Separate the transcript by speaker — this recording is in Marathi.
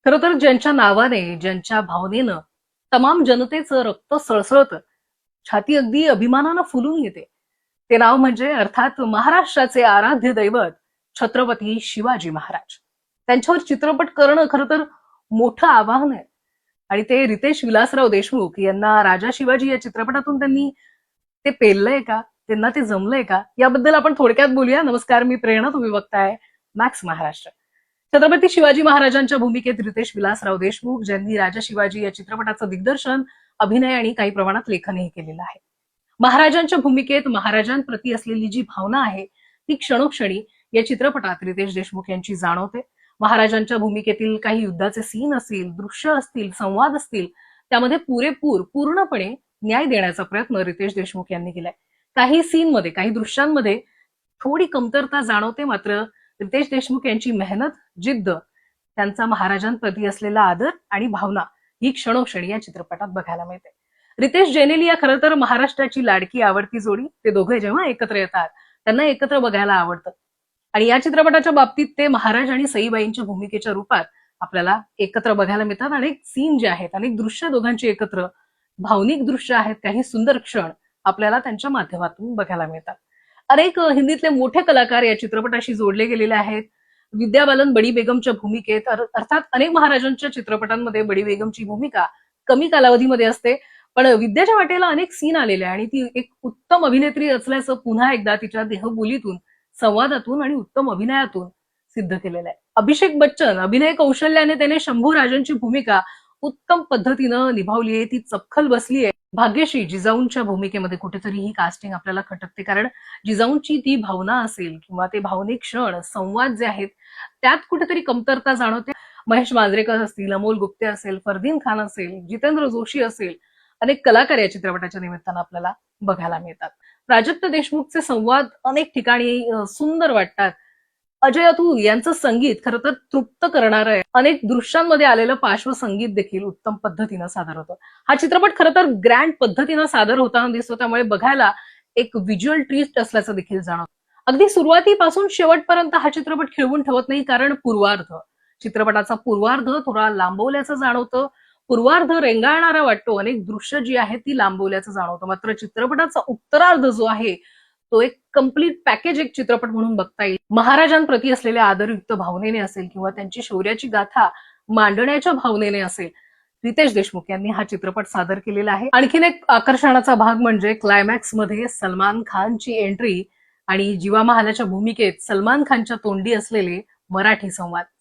Speaker 1: खरं तर ज्यांच्या नावाने, ज्यांच्या भावनेनं तमाम जनतेचं रक्त सळसळतं, छाती अगदी अभिमानानं फुलून येते. ते नाव म्हणजे अर्थात महाराष्ट्राचे आराध्य दैवत छत्रपती शिवाजी महाराज. त्यांच्यावर चित्रपट करणं खरं तर मोठं आव्हान आहे. आणि ते रितेश विलासराव देशमुख यांना राजा शिवाजी या चित्रपटातून त्यांनी ते पेललंय का? त्यांना ते जमलंय का? याबद्दल आपण थोडक्यात बोलूया. नमस्कार, मी प्रेरणा. तुम्ही बघताय मॅक्स महाराष्ट्र. छत्रपती शिवाजी महाराजांच्या भूमिकेत रितेश विलासराव देशमुख, ज्यांनी राजा शिवाजी या चित्रपटाचं दिग्दर्शन, अभिनय आणि काही प्रमाणात लेखनही केलेलं आहे. महाराजांच्या भूमिकेत महाराजांप्रती असलेली जी भावना आहे ती क्षणोक्षणी या चित्रपटात रितेश देशमुख यांची जाणवते. महाराजांच्या भूमिकेतील काही युद्धाचे सीन असतील, दृश्य असतील, संवाद असतील, त्यामध्ये पूर्णपणे न्याय देण्याचा प्रयत्न रितेश देशमुख यांनी केलाय. काही सीनमध्ये, काही दृश्यांमध्ये थोडी कमतरता जाणवते, मात्र रितेश देशमुख यांची मेहनत, जिद्द, त्यांचा महाराजांप्रती असलेला आदर आणि भावना ही क्षणोक्षणी या चित्रपटात बघायला मिळते. रितेश जेनेलिया खरं तर महाराष्ट्राची लाडकी आवडती जोडी. ते दोघे जेव्हा एकत्र येतात त्यांना एकत्र बघायला आवडतं. आणि या चित्रपटाच्या बाबतीत ते महाराज आणि सईबाईंच्या भूमिकेच्या रूपात आपल्याला एकत्र बघायला मिळतात. अनेक सीन जे आहेत, अनेक दृश्य दोघांची एकत्र, भावनिक दृश्य आहेत, काही सुंदर क्षण आपल्याला त्यांच्या माध्यमातून बघायला मिळतात. अनेक हिंदीतले मोठे कलाकार या चित्रपटाशी जोडले गेलेले आहेत. विद्या बालन बडी बेगमच्या भूमिकेत, अर्थात अनेक महाराजांच्या चित्रपटांमध्ये बडी बेगमची भूमिका कमी कालावधीमध्ये असते, पण विद्याच्या वाटेला अनेक सीन आलेले आणि ती एक उत्तम अभिनेत्री असल्याचं पुन्हा एकदा तिच्या देहबोलीतून, संवादातून आणि उत्तम अभिनयातून सिद्ध केलेलं आहे. अभिषेक बच्चन अभिनय कौशल्याने त्याने शंभू राजांची भूमिका उत्तम पद्धतीनं निभावली आहे, ती चपखल बसली आहे. भाग्यश्री जिजाऊंच्या भूमिकेमध्ये कुठेतरी ही कास्टिंग आपल्याला खटकते, कारण जिजाऊंची ती भावना असेल किंवा ते भावनिक क्षण, संवाद जे आहेत त्यात कुठेतरी कमतरता जाणवते. महेश मांजरेकर असतील, अमोल गुप्ते असेल, फरदीन खान असेल, जितेंद्र जोशी असेल, अनेक कलाकार या चित्रपटाच्या निमित्तानं आपल्याला बघायला मिळतात. प्राजक्त देशमुखचे संवाद अनेक ठिकाणी सुंदर वाटतात. अजय अतुल यांचं संगीत खरं तर तृप्त करणारं आहे. अनेक दृश्यांमध्ये आलेलं पार्श्वसंगीत देखील उत्तम पद्धतीनं सादर होतं. हा चित्रपट खरं तर ग्रँड पद्धतीनं सादर होताना दिसतो, त्यामुळे बघायला एक व्हिज्युअल ट्रीट असल्याचं देखील जाणवतं. अगदी सुरुवातीपासून शेवटपर्यंत हा चित्रपट खिळवून ठेवत नाही, कारण चित्रपटाचा पूर्वार्ध थोडा लांबवल्याचं जाणवतं. पूर्वार्ध रेंगाळणारा वाटतो, अनेक दृश्य जी आहेत ती लांबवल्याचं जाणवतं. मात्र चित्रपटाचा उत्तरार्ध जो आहे तो एक कम्प्लीट पॅकेज, एक चित्रपट म्हणून बघता येईल. महाराजांप्रती असलेल्या आदरयुक्त भावनेने असेल किंवा त्यांची शौर्याची गाथा मांडण्याच्या भावनेने असेल, रितेश देशमुख यांनी हा चित्रपट सादर केलेला आहे. आणखीन एक आकर्षणाचा भाग म्हणजे क्लायमॅक्स मध्ये सलमान खानची एंट्री आणि जीवा महालाच्या भूमिकेत सलमान खानच्या तोंडी असलेले मराठी संवाद.